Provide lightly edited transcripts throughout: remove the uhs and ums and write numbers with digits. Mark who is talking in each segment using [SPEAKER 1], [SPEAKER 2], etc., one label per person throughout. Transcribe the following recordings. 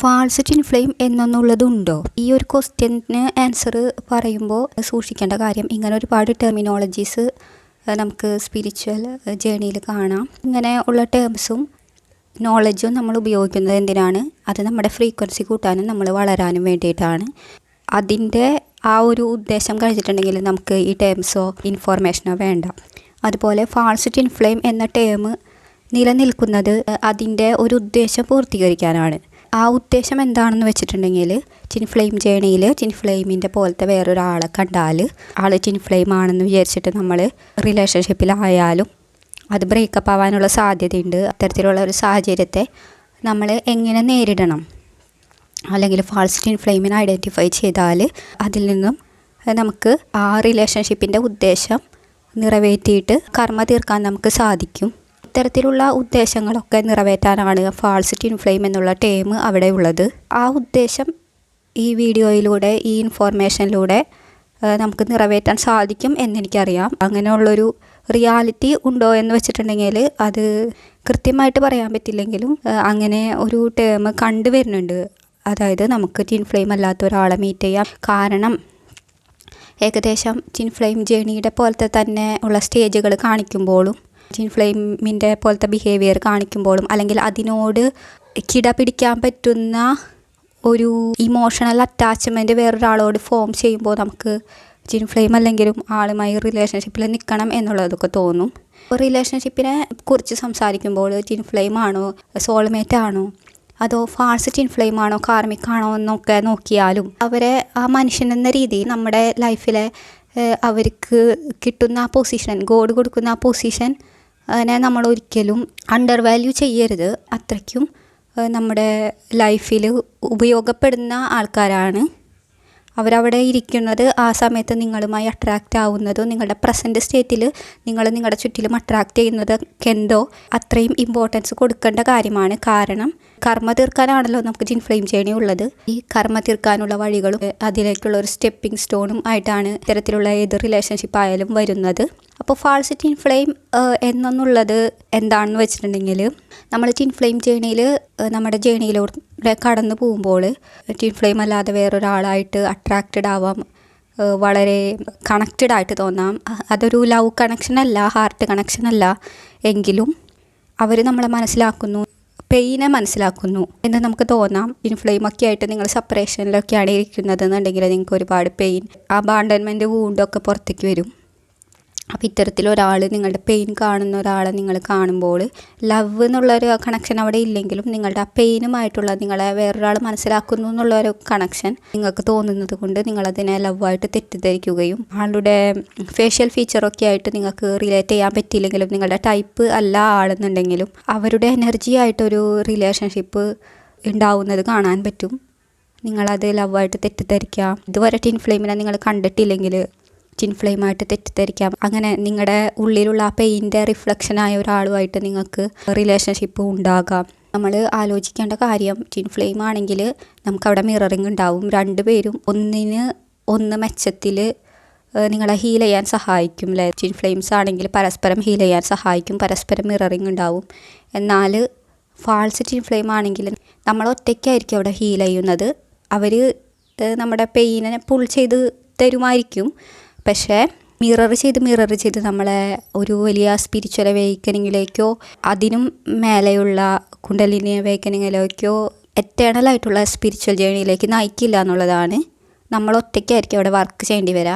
[SPEAKER 1] False twin flame എന്നൊന്നുള്ളതുണ്ടോ? ഈ ഒരു question answer പറയുമ്പോൾ സൂക്ഷിക്കേണ്ട കാര്യം, ഇങ്ങനെ ഒരുപാട് ടെർമിനോളജീസ് നമുക്ക് സ്പിരിച്വൽ ജേണിയിൽ കാണാം. ഇങ്ങനെ ഉള്ള ടേംസും നോളജും നമ്മൾ ഉപയോഗിക്കുന്നത് എന്തിനാണ്? അത് നമ്മുടെ ഫ്രീക്വൻസി കൂട്ടാനും നമ്മൾ വളരാനും വേണ്ടിയിട്ടാണ്. അതിൻ്റെ ആ ഒരു ഉദ്ദേശം കഴിഞ്ഞിട്ടുണ്ടെങ്കിൽ നമുക്ക് ഈ ടേംസോ ഇൻഫോർമേഷനോ വേണ്ട. അതുപോലെ ഫാൾസ് ട്വിൻ ഫ്ലെയിം എന്ന ടേം നിലനിൽക്കുന്നത് അതിൻ്റെ ഒരു ഉദ്ദേശം പൂർത്തീകരിക്കാനാണ്. ആ ഉദ്ദേശം എന്താണെന്ന് വെച്ചിട്ടുണ്ടെങ്കിൽ, ട്വിൻ ഫ്ലെയിം ജേണിയിൽ ട്വിൻ ഫ്ലെയിമിൻ്റെ പോലത്തെ വേറൊരാളെ കണ്ടാൽ ആൾ ട്വിൻ ഫ്ലെയിം ആണെന്ന് വിചാരിച്ചിട്ട് നമ്മൾ റിലേഷൻഷിപ്പിലായാലും അത് ബ്രേക്കപ്പ് ആവാനുള്ള സാധ്യതയുണ്ട്. അത്തരത്തിലുള്ള ഒരു സാഹചര്യത്തെ നമ്മൾ എങ്ങനെ നേരിടണം, അല്ലെങ്കിൽ ഫാൾസ് ട്വിൻ ഫ്ലെയിമിനെ ഐഡൻറ്റിഫൈ ചെയ്താൽ അതിൽ നിന്നും നമുക്ക് ആ റിലേഷൻഷിപ്പിൻ്റെ ഉദ്ദേശം നിറവേറ്റിയിട്ട് കർമ്മ തീർക്കാൻ നമുക്ക് സാധിക്കും. ഇത്തരത്തിലുള്ള ഉദ്ദേശങ്ങളൊക്കെ നിറവേറ്റാനാണ് ഫാൾസ് ട്വിൻ ഫ്ലെയിം എന്നുള്ള ടേം അവിടെ ഉള്ളത്. ആ ഉദ്ദേശം ഈ വീഡിയോയിലൂടെ, ഈ ഇൻഫോർമേഷനിലൂടെ നമുക്ക് നിറവേറ്റാൻ സാധിക്കും എന്നെനിക്കറിയാം. അങ്ങനെയുള്ളൊരു റിയാലിറ്റി ഉണ്ടോ എന്ന് വെച്ചിട്ടുണ്ടെങ്കിൽ അത് കൃത്യമായിട്ട് പറയാൻ പറ്റില്ലെങ്കിലും അങ്ങനെ ഒരു ടേം കണ്ടുവരുന്നുണ്ട്. അതായത് നമുക്ക് ട്വിൻ ഫ്ലെയിം അല്ലാത്ത ഒരാളെ മീറ്റ് ചെയ്യാം. കാരണം ഏകദേശം ട്വിൻ ഫ്ലെയിം ജേണിയുടെ പോലത്തെ തന്നെ ഉള്ള സ്റ്റേജുകൾ കാണിക്കുമ്പോഴും, ട്വിൻ ഫ്ലെയിമിൻ്റെ പോലത്തെ ബിഹേവിയർ കാണിക്കുമ്പോഴും, അല്ലെങ്കിൽ അതിനോട് കിട പിടിക്കാൻ പറ്റുന്ന ഒരു ഇമോഷണൽ അറ്റാച്ച്മെൻറ്റ് വേറൊരാളോട് ഫോം ചെയ്യുമ്പോൾ നമുക്ക് ട്വിൻ ഫ്ലെയിം അല്ലെങ്കിലും ആളുമായി റിലേഷൻഷിപ്പിൽ നിൽക്കണം എന്നുള്ളതൊക്കെ തോന്നും. റിലേഷൻഷിപ്പിനെ കുറിച്ച് സംസാരിക്കുമ്പോൾ ട്വിൻ ഫ്ലെയിം ആണോ, സോൾമേറ്റ് ആണോ, അതോ ഫാൾസ് ട്വിൻ ഫ്ലെയിം ആണോ, കാർമിക് ആണോ എന്നൊക്കെ നോക്കിയാലും അവരെ ആ മനുഷ്യൻ എന്ന രീതിയിൽ നമ്മുടെ ലൈഫിലെ അവർക്ക് കിട്ടുന്ന ആ പൊസിഷൻ, ഗോഡ് കൊടുക്കുന്ന ആ പൊസിഷൻ അതിനെ നമ്മൾ ഒരിക്കലും അണ്ടർ വാല്യൂ ചെയ്യരുത്. അത്രയ്ക്കും നമ്മുടെ ലൈഫിൽ ഉപയോഗപ്പെടുന്ന ആൾക്കാരാണ് അവരവിടെ ഇരിക്കുന്നത്. ആ സമയത്ത് നിങ്ങളുമായി അട്രാക്റ്റ് ആവുന്നതും നിങ്ങളുടെ പ്രസൻറ്റ് സ്റ്റേറ്റിൽ നിങ്ങളുടെ ചുറ്റിലും അട്രാക്റ്റ് ചെയ്യുന്നതൊക്കെ എന്തോ അത്രയും ഇമ്പോർട്ടൻസ് കൊടുക്കേണ്ട കാര്യമാണ്. കാരണം കർമ്മ തീർക്കാനാണല്ലോ നമുക്ക് ട്വിൻ ഫ്ലെയിം ജേണി ഉള്ളത്. ഈ കർമ്മ തീർക്കാനുള്ള വഴികളും അതിലേക്കുള്ള ഒരു സ്റ്റെപ്പിംഗ് സ്റ്റോണും ആയിട്ടാണ് ഇത്തരത്തിലുള്ള ഏത് റിലേഷൻഷിപ്പ് ആയാലും വരുന്നത്. അപ്പോൾ ഫാൾസ് ട്വിൻ ഫ്ലെയിം എന്നുള്ളത് എന്താണെന്ന് വെച്ചിട്ടുണ്ടെങ്കിൽ, നമ്മൾ ട്വിൻ ഫ്ലെയിം ജേണിയിൽ നമ്മുടെ ജേണിയിലൂടെ കടന്നു പോകുമ്പോൾ ട്വിൻ ഫ്ലെയിം അല്ലാതെ വേറൊരാളായിട്ട് അട്രാക്റ്റഡ് ആവാം, വളരെ കണക്റ്റഡ് ആയിട്ട് തോന്നാം. അതൊരു ലവ് കണക്ഷൻ അല്ല, ഹാർട്ട് കണക്ഷൻ അല്ല, എങ്കിലും അവർ നമ്മളെ മനസ്സിലാക്കുന്നു, പെയിനെ മനസ്സിലാക്കുന്നു എന്ന് നമുക്ക് തോന്നാം. ട്വിൻ ഫ്ലെയിമൊക്കെ ആയിട്ട് നിങ്ങൾ സെപ്പറേഷനിലൊക്കെയാണ് ഇരിക്കുന്നതെന്നുണ്ടെങ്കിൽ നിങ്ങൾക്ക് ഒരുപാട് പെയിൻ, അബാൻഡൻമെൻറ്റ് വൂണ്ടൊക്കെ പുറത്തേക്ക് വരും. അപ്പോൾ ഇത്തരത്തിലൊരാൾ, നിങ്ങളുടെ പെയിൻ കാണുന്ന ഒരാളെ നിങ്ങൾ കാണുമ്പോൾ ലവ് എന്നുള്ളൊരു കണക്ഷൻ അവിടെ ഇല്ലെങ്കിലും നിങ്ങളുടെ ആ പെയിനുമായിട്ടുള്ള, നിങ്ങളെ വേറൊരാൾ മനസ്സിലാക്കുന്നു എന്നുള്ളൊരു കണക്ഷൻ നിങ്ങൾക്ക് തോന്നുന്നത് കൊണ്ട് നിങ്ങളതിനെ ലവായിട്ട് തെറ്റിദ്ധരിക്കുകയും ആളുടെ ഫേഷ്യൽ ഫീച്ചറൊക്കെ ആയിട്ട് നിങ്ങൾക്ക് റിലേറ്റ് ചെയ്യാൻ പറ്റിയില്ലെങ്കിലും, നിങ്ങളുടെ ടൈപ്പ് അല്ല ആളെന്നുണ്ടെങ്കിലും അവരുടെ എനർജി ആയിട്ടൊരു റിലേഷൻഷിപ്പ് ഉണ്ടാവുന്നത് കാണാൻ പറ്റും. നിങ്ങളത് ലവായിട്ട് തെറ്റിദ്ധരിക്കാം. ഇതുവരെ ട്വിൻ ഫ്ലെയിമിനെ നിങ്ങൾ കണ്ടിട്ടില്ലെങ്കിൽ ട്വിൻ ഫ്ലെയിമായിട്ട് തെറ്റിദ്ധരിക്കാം. അങ്ങനെ നിങ്ങളുടെ ഉള്ളിലുള്ള ആ പെയിൻ്റെ റിഫ്ലക്ഷനായ ഒരാളുമായിട്ട് നിങ്ങൾക്ക് റിലേഷൻഷിപ്പ് ഉണ്ടാകാം. നമ്മൾ ആലോചിക്കേണ്ട കാര്യം, ട്വിൻ ഫ്ലെയിം ആണെങ്കിൽ നമുക്കവിടെ മിററിങ് ഉണ്ടാവും. രണ്ടുപേരും ഒന്ന് മെച്ചത്തിൽ നിങ്ങളെ ഹീൽ ചെയ്യാൻ സഹായിക്കും അല്ലേ. ട്വിൻ ഫ്ലെയിംസ് ആണെങ്കിൽ പരസ്പരം ഹീൽ ചെയ്യാൻ സഹായിക്കും, പരസ്പരം മിററിങ് ഉണ്ടാവും. എന്നാൽ ഫാൾസ് ട്വിൻ ഫ്ലെയിം ആണെങ്കിൽ നമ്മൾ ഒറ്റയ്ക്കായിരിക്കും അവിടെ ഹീൽ ചെയ്യുന്നത്. അവർ നമ്മുടെ പെയിനെ പുൾ ചെയ്ത് തരുമായിരിക്കും, പക്ഷേ മിറർ ചെയ്ത് നമ്മളെ ഒരു വലിയ സ്പിരിച്വൽ അവേക്കനിങ്ങിലേക്കോ അതിനും മേലെയുള്ള കുണ്ടലിനി അവേക്കനിങ്ങിലേക്കോ എറ്റേണലായിട്ടുള്ള സ്പിരിച്വൽ ജേണിയിലേക്ക് നയിക്കില്ല എന്നുള്ളതാണ്. നമ്മൾ ഒറ്റയ്ക്കായിരിക്കും അവിടെ വർക്ക് ചെയ്യേണ്ടി വരിക.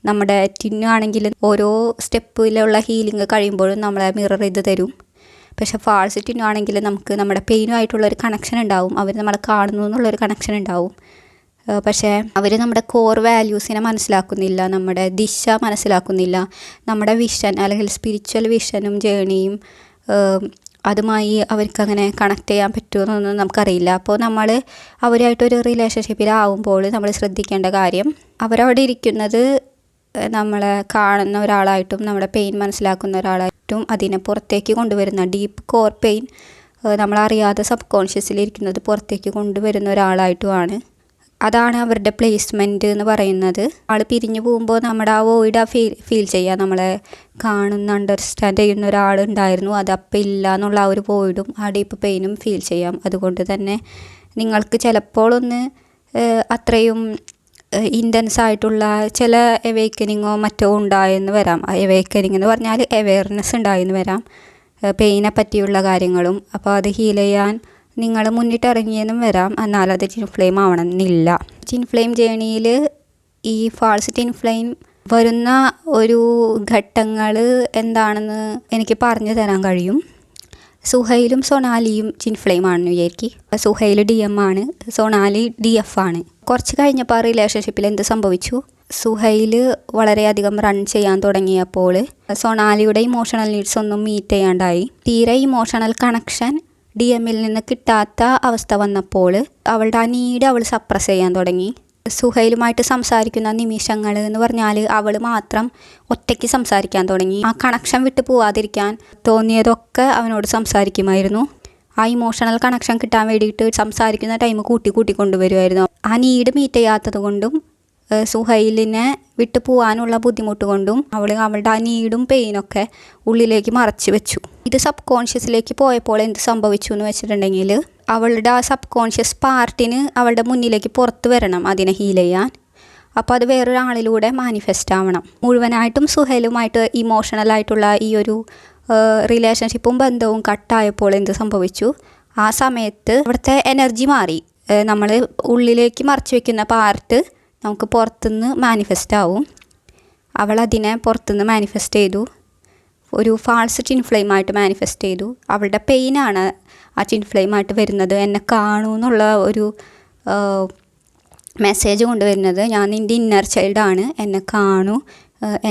[SPEAKER 1] നമ്മുടെ ട്വിന്നാണെങ്കിൽ ഓരോ സ്റ്റെപ്പിലുള്ള ഹീലിംഗ് കഴിയുമ്പോഴും നമ്മളെ മിറർ ചെയ്ത് തരും. പക്ഷേ ഫാൾസ് ട്വിന്നാണെങ്കിൽ നമുക്ക് നമ്മുടെ പെയിനുമായിട്ടുള്ളൊരു കണക്ഷൻ ഉണ്ടാവും, അവർ നമ്മളെ കാണുന്നു എന്നുള്ളൊരു കണക്ഷൻ ഉണ്ടാവും. പക്ഷേ അവർ നമ്മുടെ കോർ വാല്യൂസിനെ മനസ്സിലാക്കുന്നില്ല, നമ്മുടെ ദിശ മനസ്സിലാക്കുന്നില്ല, നമ്മുടെ വിഷൻ അല്ലെങ്കിൽ സ്പിരിച്വൽ വിഷനും ജേണിയും അതുമായി അവർക്കങ്ങനെ കണക്ട് ചെയ്യാൻ പറ്റുമെന്നൊന്നും നമുക്കറിയില്ല. അപ്പോൾ നമ്മൾ അവരായിട്ടൊരു റിലേഷൻഷിപ്പിലാവുമ്പോൾ നമ്മൾ ശ്രദ്ധിക്കേണ്ട കാര്യം, അവരവിടെ ഇരിക്കുന്നത് നമ്മളെ കാണുന്ന ഒരാളായിട്ടും നമ്മുടെ പെയിൻ മനസ്സിലാക്കുന്ന ഒരാളായിട്ടും അതിനെ പുറത്തേക്ക് കൊണ്ടുവരുന്ന ഡീപ്പ് കോർ പെയിൻ നമ്മളറിയാതെ സബ് കോൺഷ്യസിലിരിക്കുന്നത് പുറത്തേക്ക് കൊണ്ടുവരുന്ന ഒരാളായിട്ടുമാണ് അതാണ് അവരുടെ പ്ലേസ്മെൻറ്റ് എന്ന് പറയുന്നത്. ആൾ പിരിഞ്ഞു പോകുമ്പോൾ നമ്മുടെ ആ വോയിഡ് ഫീൽ ചെയ്യുക, നമ്മളെ കാണുന്ന അണ്ടർസ്റ്റാൻഡ് ചെയ്യുന്ന ഒരാളുണ്ടായിരുന്നു, അതപ്പം ഇല്ല എന്നുള്ള ആ ഒരു വോയിഡും ആ ഡീപ്പ് പെയിനും ഫീൽ ചെയ്യാം. അതുകൊണ്ട് തന്നെ നിങ്ങൾക്ക് ചിലപ്പോൾ ഒന്ന് അത്രയും ഇൻറ്റൻസ് ആയിട്ടുള്ള ചില എവേക്കനിങ്ങോ മറ്റോ ഉണ്ടായെന്ന് വരാം. എവേക്കനിങ് എന്ന് പറഞ്ഞാൽ അവെയർനെസ് ഉണ്ടായെന്ന് വരാം പെയിനെ പറ്റിയുള്ള കാര്യങ്ങളും. അപ്പോൾ അത് ഹീൽ ചെയ്യാൻ നിങ്ങൾ മുന്നിട്ടിറങ്ങിയെന്നും വരാം. എന്നാൽ അത് ടിൻ ഫ്ലെയിം ആവണമെന്നില്ല. ടിൻ ഫ്ലെയിം ജേണിയിൽ ഈ ഫാൾസ് ടിൻ ഫ്ലെയിം വരുന്ന ഒരു ഘട്ടങ്ങൾ എന്താണെന്ന് എനിക്ക് പറഞ്ഞു തരാൻ കഴിയും. സുഹൈലും സൊണാലിയും ടിൻ ഫ്ലെയിം ആണെന്ന് വിചാരിക്കും. സുഹൈൽ DM ആണ്, സൊണാലി DF ആണ്. കുറച്ച് കഴിഞ്ഞപ്പോൾ ആ റിലേഷൻഷിപ്പിൽ എന്ത് സംഭവിച്ചു? സുഹൈൽ വളരെയധികം റൺ ചെയ്യാൻ തുടങ്ങിയപ്പോൾ സൊണാലിയുടെ ഇമോഷണൽ നീഡ്സ് ഒന്നും മീറ്റ് ചെയ്യാണ്ടായി. തീരെ ഇമോഷണൽ കണക്ഷൻ DMൽ നിന്ന് കിട്ടാത്ത അവസ്ഥ വന്നപ്പോൾ അവളുടെ ആ നീഡ് അവൾ സപ്രസ് ചെയ്യാൻ തുടങ്ങി. സുഹൈലുമായിട്ട് സംസാരിക്കുന്ന നിമിഷങ്ങൾ എന്ന് പറഞ്ഞാൽ അവൾ മാത്രം ഒറ്റയ്ക്ക് സംസാരിക്കാൻ തുടങ്ങി. ആ കണക്ഷൻ വിട്ട് പോവാതിരിക്കാൻ തോന്നിയതൊക്കെ അവനോട് സംസാരിക്കുമായിരുന്നു. ആ ഇമോഷണൽ കണക്ഷൻ കിട്ടാൻ വേണ്ടിയിട്ട് സംസാരിക്കുന്ന ടൈം കൂട്ടി കൊണ്ടുവരുമായിരുന്നു. ആ നീഡ് മീറ്റ് ചെയ്യാത്തത് കൊണ്ടും സുഹൈലിനെ വിട്ടു പോകാനുള്ള ബുദ്ധിമുട്ട് കൊണ്ടും അവളുടെ ആ നീഡും പെയിനൊക്കെ ഉള്ളിലേക്ക് മറച്ചു വെച്ചു. ഇത് സബ് കോൺഷ്യസിലേക്ക് പോയപ്പോൾ എന്ത് സംഭവിച്ചു എന്ന് വെച്ചിട്ടുണ്ടെങ്കിൽ അവളുടെ ആ സബ് കോൺഷ്യസ് പാർട്ടിന് അവളുടെ മുന്നിലേക്ക് പുറത്ത് വരണം അതിനെ ഹീൽ ചെയ്യാൻ. അപ്പോൾ അത് വേറൊരാളിലൂടെ മാനിഫെസ്റ്റ് ആവണം. മുഴുവനായിട്ടും സുഹൈലുമായിട്ട് ഇമോഷണലായിട്ടുള്ള ഈ ഒരു റിലേഷൻഷിപ്പും ബന്ധവും കട്ടായപ്പോൾ എന്ത് സംഭവിച്ചു? ആ സമയത്ത് അവിടുത്തെ എനർജി മാറി. നമ്മൾ ഉള്ളിലേക്ക് മറച്ചു വെക്കുന്ന പാർട്ട് നമുക്ക് പുറത്തുനിന്ന് മാനിഫെസ്റ്റ് ആവും. അവളതിനെ പുറത്തുനിന്ന് മാനിഫെസ്റ്റ് ചെയ്തു, ഒരു ഫാൾസ് ടിൻ ഫ്ലെയിമായിട്ട് മാനിഫെസ്റ്റ് ചെയ്തു. അവളുടെ പെയിനാണ് ആ ടിൻ ഫ്ലെയിമായിട്ട് വരുന്നത്. എന്നെ കാണൂ എന്നുള്ള ഒരു മെസ്സേജ് കൊണ്ടുവരുന്നത്. ഞാൻ നിൻ്റെ ഇന്നർ ചൈൽഡാണ്, എന്നെ കാണൂ,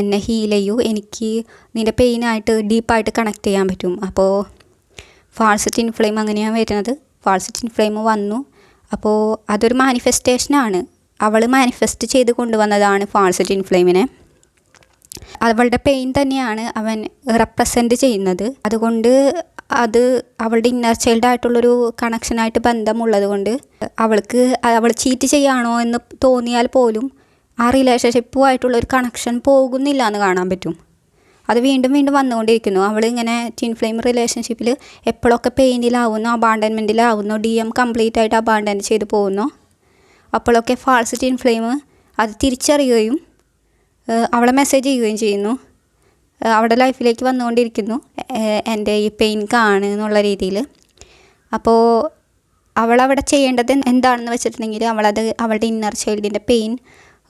[SPEAKER 1] എന്നെ ഹീൽ ചെയ്യൂ, എനിക്ക് നിൻ്റെ പെയിനായിട്ട് ഡീപ്പായിട്ട് കണക്ട് ചെയ്യാൻ പറ്റും. അപ്പോൾ ഫാൾസ് ടിൻ ഫ്ലെയിം അങ്ങനെയാണ് വരുന്നത്. ഫാൾസ് ടിൻ ഫ്ലെയിം വന്നു. അപ്പോൾ അതൊരു മാനിഫെസ്റ്റേഷനാണ്. അവൾ മാനിഫെസ്റ്റ് ചെയ്ത് കൊണ്ടുവന്നതാണ് ഫാൾസ് ടിൻ ഫ്ലെയിമിനെ. അവളുടെ പെയിൻ തന്നെയാണ് അവൻ റെപ്രസെൻറ്റ് ചെയ്യുന്നത്. അതുകൊണ്ട് അത് അവളുടെ ഇന്നർ ചൈൽഡായിട്ടുള്ളൊരു കണക്ഷനായിട്ട് ബന്ധമുള്ളത് കൊണ്ട് അവൾ ചീറ്റ് ചെയ്യുകയാണോ എന്ന് തോന്നിയാൽ പോലും ആ റിലേഷൻഷിപ്പുമായിട്ടുള്ളൊരു കണക്ഷൻ പോകുന്നില്ല എന്ന് കാണാൻ പറ്റും. അത് വീണ്ടും വന്നുകൊണ്ടിരിക്കുന്നു. അവൾ ഇങ്ങനെ ടിൻ ഫ്ലെയിം റിലേഷൻഷിപ്പിൽ എപ്പോഴൊക്കെ പെയിനിലാവുന്നോ അബാൻഡൻമെൻറ്റിലാവുന്നോ DM കംപ്ലീറ്റ് ആയിട്ട് അബാൻഡൻ ചെയ്ത് പോകുന്നോ അപ്പോഴൊക്കെ ഫാൾസ് ടിൻ ഫ്ലെയിം അത് തിരിച്ചറിയുകയും അവളെ മെസ്സേജ് ചെയ്യുകയും ചെയ്യുന്നു. അവളുടെ ലൈഫിലേക്ക് വന്നുകൊണ്ടിരിക്കുന്നു, എൻ്റെ ഈ പെയിൻ എന്നുള്ള രീതിയിൽ. അപ്പോൾ അവളവിടെ ചെയ്യേണ്ടത് എന്താണെന്ന് വെച്ചിട്ടുണ്ടെങ്കിൽ അവളുടെ ഇന്നർ ചൈൽഡിൻ്റെ പെയിൻ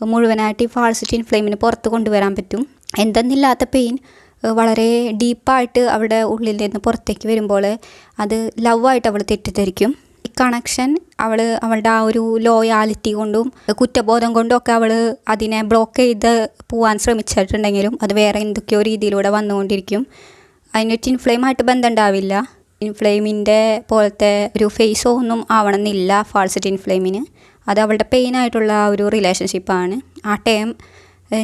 [SPEAKER 1] മുഴുവനായിട്ട് ഈ ഫാൾസ് ടിൻ ഫ്ലെയിമിന് പുറത്ത് കൊണ്ടുവരാൻ പറ്റും. എന്തെന്നില്ലാത്ത പെയിൻ വളരെ ഡീപ്പായിട്ട് അവളുടെ ഉള്ളിൽ നിന്ന് പുറത്തേക്ക് വരുമ്പോൾ അത് ലവായിട്ട് അവൾ തെറ്റിദ്ധരിക്കും. ഈ കണക്ഷൻ അവളുടെ ആ ഒരു ലോയാലിറ്റി കൊണ്ടും കുറ്റബോധം കൊണ്ടും ഒക്കെ അവൾ അതിനെ ബ്ലോക്ക് ചെയ്ത് പോകാൻ ശ്രമിച്ചിട്ടുണ്ടെങ്കിലും അത് വേറെ എന്തൊക്കെയോ രീതിയിലൂടെ വന്നുകൊണ്ടിരിക്കും. അതിന് ടിൻ ഫ്ലെയിമായിട്ട് ബന്ധം ഉണ്ടാവില്ല. ടിൻ ഫ്ലെയിമിൻ്റെ പോലത്തെ ഒരു ഫേസോ ഒന്നും ആവണമെന്നില്ല ഫാൾസ് ടിൻ ഫ്ലെയിമിന്. അത് അവളുടെ പെയിനായിട്ടുള്ള ഒരു റിലേഷൻഷിപ്പാണ്. ആ ടൈം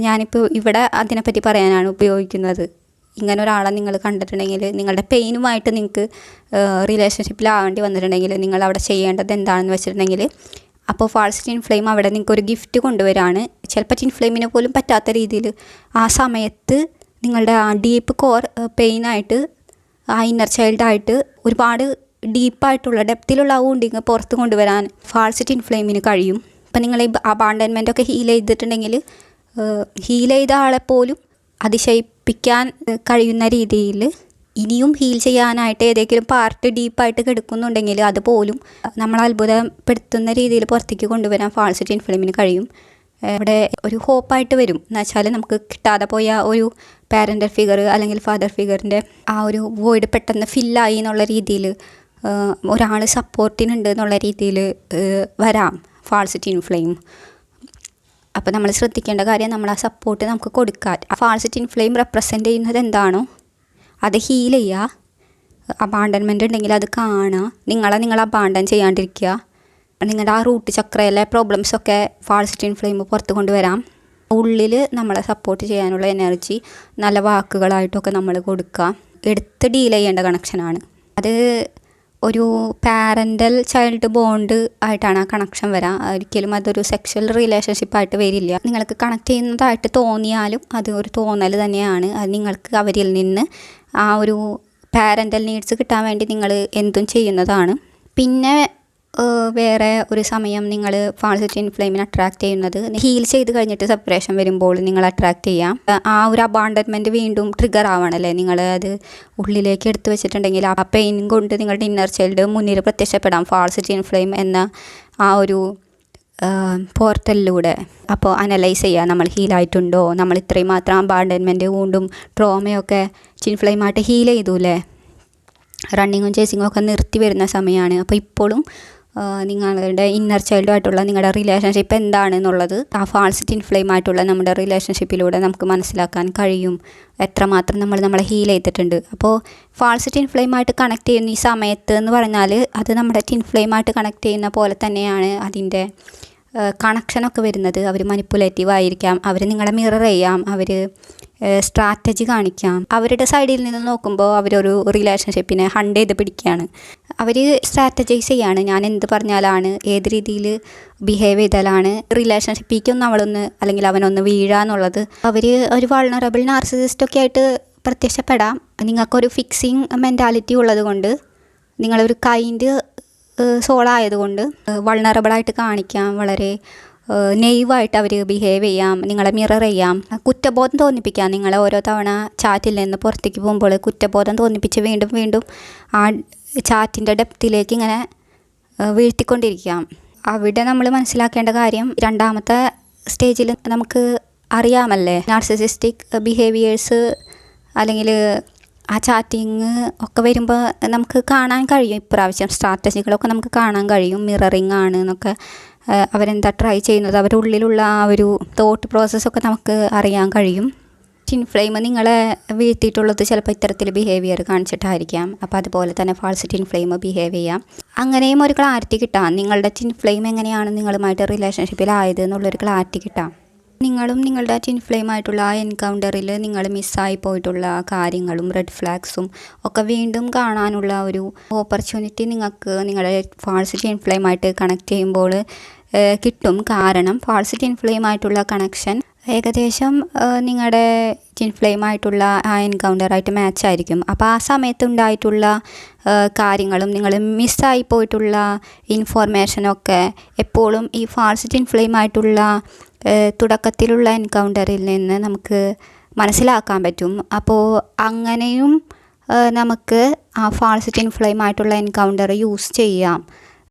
[SPEAKER 1] ഞാനിപ്പോൾ ഇവിടെ അതിനെപ്പറ്റി പറയാനാണ് ഉപയോഗിക്കുന്നത്. ഇങ്ങനെ ഒരാളെ നിങ്ങൾ കണ്ടിട്ടുണ്ടെങ്കിൽ നിങ്ങളുടെ പെയിനുമായിട്ട് നിങ്ങൾക്ക് റിലേഷൻഷിപ്പിലാവേണ്ടി വന്നിട്ടുണ്ടെങ്കിൽ നിങ്ങൾ അവിടെ ചെയ്യേണ്ടത് എന്താണെന്ന് വെച്ചിട്ടുണ്ടെങ്കിൽ അപ്പോൾ ഫാൾസ് ടിൻ ഫ്ലെയിം അവിടെ നിങ്ങൾക്ക് ഒരു ഗിഫ്റ്റ് കൊണ്ടുവരാണ്. ചിലപ്പോൾ ടിൻ ഫ്ലെയിമിന് പോലും പറ്റാത്ത രീതിയിൽ ആ സമയത്ത് നിങ്ങളുടെ ആ ഡീപ്പ് കോർ പെയിനായിട്ട് ആ ഇന്നർ ചൈൽഡായിട്ട് ഒരുപാട് ഡീപ്പായിട്ടുള്ള ഡെപ്തിലുള്ള ആ വുണ്ടിങ് പുറത്ത് കൊണ്ടുവരാൻ ഫാൾസ് ടിൻ ഫ്ലെയിമിന് കഴിയും. ഇപ്പം നിങ്ങൾ ഈ അബാൻഡൻമെൻറ്റൊക്കെ ഹീൽ ചെയ്തിട്ടുണ്ടെങ്കിൽ ഹീൽ ചെയ്ത ആളെപ്പോലും അതിശയിപ്പിക്കാൻ കഴിയുന്ന രീതിയിൽ ഇനിയും ഹീൽ ചെയ്യാനായിട്ട് ഏതെങ്കിലും പാർട്ട് ഡീപ്പായിട്ട് കിടക്കുന്നുണ്ടെങ്കിൽ അതുപോലും നമ്മൾ അത്ഭുതപ്പെടുത്തുന്ന രീതിയിൽ പുറത്തേക്ക് കൊണ്ടുവരാൻ ഫാൾസ് ടിൻ ഫ്ലെയിമിന് കഴിയും. ഇവിടെ ഒരു ഹോപ്പായിട്ട് വരും എന്ന് വെച്ചാൽ നമുക്ക് കിട്ടാതെ പോയ ഒരു പാരൻ്റൽ ഫിഗർ അല്ലെങ്കിൽ ഫാദർ ഫിഗറിൻ്റെ ആ ഒരു വോയിഡ് പെട്ടെന്ന് ഫില്ലായി എന്നുള്ള രീതിയിൽ ഒരാൾ സപ്പോർട്ടിനുണ്ട് എന്നുള്ള രീതിയിൽ വരാം ഫാൾസ് ടിൻ ഫ്ലെയിം. അപ്പോൾ നമ്മൾ ശ്രദ്ധിക്കേണ്ട കാര്യം നമ്മൾ ആ സപ്പോർട്ട് നമുക്ക് കൊടുക്കാൻ. ആ ഫാൾസ് ടിൻ ഫ്ലെയിം റെപ്രസെൻ്റ് ചെയ്യുന്നത് എന്താണോ അത് ഹീൽ ചെയ്യുക. അബാൻഡൻമെൻറ്റ് ഉണ്ടെങ്കിൽ അത് കാണുക. നിങ്ങൾ അബാൻഡൻ ചെയ്യാണ്ടിരിക്കുക. നിങ്ങളുടെ ആ റൂട്ട് ചക്രയിലെ പ്രോബ്ലംസൊക്കെ ഫാൾസ് ടിൻ ഫ്ലെയിം പുറത്ത് കൊണ്ടുവരാം. ഉള്ളിൽ നമ്മളെ സപ്പോർട്ട് ചെയ്യാനുള്ള എനർജി നല്ല വാക്കുകളായിട്ടൊക്കെ നമ്മൾ കൊടുക്കുക. എടുത്ത് ഡീൽ ചെയ്യേണ്ട കണക്ഷനാണ് അത്. ഒരു പാരൻ്റൽ ചൈൽഡ് ബോണ്ട് ആയിട്ടാണ് ആ കണക്ഷൻ വരാം. ഒരിക്കലും അതൊരു സെക്ഷൽ റിലേഷൻഷിപ്പായിട്ട് വരില്ല. നിങ്ങൾക്ക് കണക്ട് ചെയ്യുന്നതായിട്ട് തോന്നിയാലും അത് ഒരു തോന്നൽ തന്നെയാണ്. അത് നിങ്ങൾക്ക് അവരിൽ നിന്ന് ആ ഒരു പാരൻ്റൽ നീഡ്സ് കിട്ടാൻ വേണ്ടി നിങ്ങൾ എന്തും ചെയ്യുന്നതാണ്. പിന്നെ വേറെ ഒരു സമയം നിങ്ങൾ ഫാൾസ് ട്വിൻ ഫ്ലെയിമിനെ അട്രാക്ട് ചെയ്യുന്നത് ഹീൽ ചെയ്ത് കഴിഞ്ഞിട്ട് സെപ്പറേഷൻ വരുമ്പോൾ നിങ്ങൾ അട്രാക്ട് ചെയ്യാം. ആ ഒരു അബാൻഡൻമെൻറ്റ് വീണ്ടും ട്രിഗർ ആവണല്ലേ. നിങ്ങൾ അത് ഉള്ളിലേക്ക് എടുത്ത് വെച്ചിട്ടുണ്ടെങ്കിൽ ആ പെയിൻ കൊണ്ട് നിങ്ങളുടെ ഇന്നർ ചൈൽഡ് മുന്നിൽ പ്രത്യക്ഷപ്പെടാം ഫാൾസ് ട്വിൻ ഫ്ലെയിം എന്ന ആ ഒരു പോർട്ടലിലൂടെ. അപ്പോൾ അനലൈസ് ചെയ്യുക, നമ്മൾ ഹീലായിട്ടുണ്ടോ, നമ്മൾ ഇത്രയും മാത്രം അബാൻഡൻമെൻറ്റ് വീണ്ടും ട്രോമയൊക്കെ ട്വിൻ ഫ്ലെയിമായിട്ട് ഹീൽ ചെയ്തൂലേ. റണ്ണിങ്ങും ചേസിങ്ങും ഒക്കെ നിർത്തി വരുന്ന സമയമാണ്. അപ്പോൾ ഇപ്പോഴും നിങ്ങളുടെ ഇന്നർ ചൈൽഡുമായിട്ടുള്ള നിങ്ങളുടെ റിലേഷൻഷിപ്പ് എന്താണെന്നുള്ളത് ആ ഫാൾസ് ട്വിൻ ഫ്ലെയിമായിട്ടുള്ള നമ്മുടെ റിലേഷൻഷിപ്പിലൂടെ നമുക്ക് മനസ്സിലാക്കാൻ കഴിയും, എത്രമാത്രം നമ്മളെ ഹീൽ ചെയ്തിട്ടുണ്ട്. അപ്പോൾ ഫാൾസ് ട്വിൻ ഫ്ലെയിമായിട്ട് കണക്ട് ചെയ്യുന്ന ഈ സമയത്ത് എന്ന് പറഞ്ഞാൽ അത് നമ്മുടെ ട്വിൻ ഫ്ലെയിമായിട്ട് കണക്ട് ചെയ്യുന്ന പോലെ തന്നെയാണ് അതിൻ്റെ കണക്ഷനൊക്കെ വരുന്നത്. അവർ മനിപ്പുലേറ്റീവ് ആയിരിക്കാം, അവർ നിങ്ങളെ മിറർ ചെയ്യാം, അവർ സ്ട്രാറ്റജി കാണിക്കാം. അവരുടെ സൈഡിൽ നിന്ന് നോക്കുമ്പോൾ അവരൊരു റിലേഷൻഷിപ്പിനെ ഹണ്ട് ചെയ്ത് പിടിക്കുകയാണ്. അവർ സ്ട്രാറ്റജൈസ് ചെയ്യാണ്, ഞാൻ എന്ത് പറഞ്ഞാലാണ്, ഏത് രീതിയിൽ ബിഹേവ് ചെയ്താലാണ് റിലേഷൻഷിപ്പിക്കൊന്നും അല്ലെങ്കിൽ അവനൊന്ന് വീഴാന്നുള്ളത്. അവർ ഒരു വൾണറബിൾ നാർസിസിസ്റ്റൊക്കെ ആയിട്ട് പ്രത്യക്ഷപ്പെടാം. നിങ്ങൾക്കൊരു ഫിക്സിങ് മെൻറ്റാലിറ്റി ഉള്ളത് കൊണ്ട്, നിങ്ങളൊരു കൈൻഡ് സോളായതുകൊണ്ട് വൾണറബിളായിട്ട് കാണിക്കാം, വളരെ നെയ്വായിട്ട് അവർ ബിഹേവ് ചെയ്യാം, നിങ്ങളെ മിറർ ചെയ്യാം, കുറ്റബോധം തോന്നിപ്പിക്കാം. നിങ്ങളെ ഓരോ തവണ ചാറ്റിൽ നിന്ന് പുറത്തേക്ക് പോകുമ്പോൾ കുറ്റബോധം തോന്നിപ്പിച്ച് വീണ്ടും വീണ്ടും ആ ചാറ്റിൻ്റെ ഡെപ്തിലേക്ക് ഇങ്ങനെ വീഴ്ത്തിക്കൊണ്ടിരിക്കാം. അവിടെ നമ്മൾ മനസ്സിലാക്കേണ്ട കാര്യം, രണ്ടാമത്തെ സ്റ്റേജിൽ നമുക്ക് അറിയാമല്ലേ നാർസിസിസ്റ്റിക് ബിഹേവിയേഴ്സ് അല്ലെങ്കിൽ ആ ചാറ്റിങ് ഒക്കെ വരുമ്പോൾ നമുക്ക് കാണാൻ കഴിയും. ഇപ്രാവശ്യം സ്ട്രാറ്റജികളൊക്കെ നമുക്ക് കാണാൻ കഴിയും, മിററിങ് ആണ് എന്നൊക്കെ. അവരെന്താ ട്രൈ ചെയ്യുന്നത്, അവരുടെ ഉള്ളിലുള്ള ആ ഒരു തോട്ട് പ്രോസസ്സൊക്കെ നമുക്ക് അറിയാൻ കഴിയും. ട്വിൻ ഫ്ലെയിം നിങ്ങളെ വീഴ്ത്തിയിട്ടുള്ളത് ചിലപ്പോൾ ഇത്തരത്തിൽ ബിഹേവിയർ കാണിച്ചിട്ടായിരിക്കാം. അപ്പോൾ അതുപോലെ തന്നെ ഫാൾസ് ട്വിൻ ഫ്ലെയിം ബിഹേവ് ചെയ്യാം. അങ്ങനെയും ഒരു ക്ലാരിറ്റി കിട്ടാം, നിങ്ങളുടെ ട്വിൻ ഫ്ലെയിം എങ്ങനെയാണ് നിങ്ങളുമായിട്ട് റിലേഷൻഷിപ്പിലായത് എന്നുള്ളൊരു ക്ലാരിറ്റി കിട്ടാം. നിങ്ങളും നിങ്ങളുടെ ട്വിൻ ഫ്ലെയിമായിട്ടുള്ള ആ എൻകൗണ്ടറിൽ നിങ്ങൾ മിസ്സായി പോയിട്ടുള്ള കാര്യങ്ങളും റെഡ് ഫ്ലാഗ്സും ഒക്കെ വീണ്ടും കാണാനുള്ള ഒരു ഓപ്പർച്യൂണിറ്റി നിങ്ങൾക്ക് നിങ്ങളുടെ ഫാൾസ് ട്വിൻ ഫ്ലെയിമായിട്ട് കണക്ട് ചെയ്യുമ്പോൾ കിട്ടും. കാരണം ഫാൾസ് ട്വിൻ ഫ്ലെയിമായിട്ടുള്ള കണക്ഷൻ ഏകദേശം നിങ്ങളുടെ ട്വിൻ ഫ്ലെയിമായിട്ടുള്ള ആ എൻകൗണ്ടറായിട്ട് മാച്ചായിരിക്കും. അപ്പോൾ ആ സമയത്തുണ്ടായിട്ടുള്ള കാര്യങ്ങളും നിങ്ങൾ മിസ്സായി പോയിട്ടുള്ള ഇൻഫോർമേഷനൊക്കെ എപ്പോഴും ഈ ഫാൾസ് ട്വിൻ ഫ്ലെയിമായിട്ടുള്ള തുടക്കത്തിലുള്ള എൻകൗണ്ടറിൽ നിന്ന് നമുക്ക് മനസ്സിലാക്കാൻ പറ്റും. അപ്പോൾ അങ്ങനെയും നമുക്ക് ആ ഫാൾസ് ട്വിൻ ഫ്ലെയിമായിട്ടുള്ള എൻകൗണ്ടർ യൂസ് ചെയ്യാം.